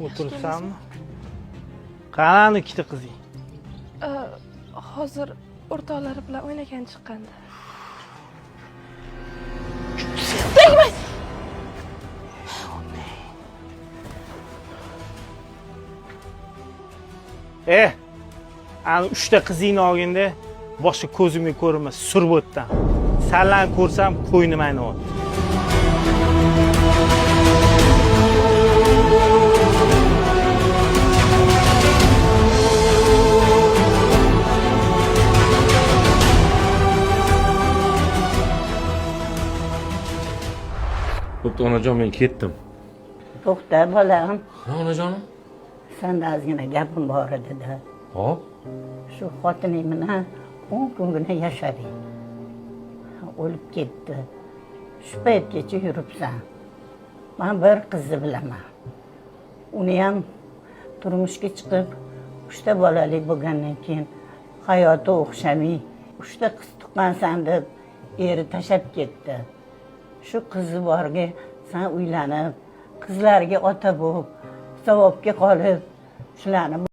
O'tiribsanmi? Qani ikkita qizing? Hozir o'rtoqlari bilan o'ynagan chiqqandi. Tegmang! Ani 3 ta qizingni olganda boshqa ko'zimga ko'rinmas, surib o'tdim. Sanlarni ko'rsam qo'ynim ayniyapti. Bo'pti onajon, men ketdim. To'xta bolam, Ha onajonim? senda ozgina gapim bor edi-da. Hop. Shu xotining bilan 10 kungina yashading. O'lib ketdi. Shu paytgacha yuribsan. Men bir qizni bilaman. Uni ham turmushga chiqib, 3 ta bolali bo'lgandan keyin hayoti o'xshamay, 3 ta qiz tuqqansan deb eri tashab ketdi. Shu qizi borga sen uylanib, qizlarga ota bo'lib, savobga qolib, shularni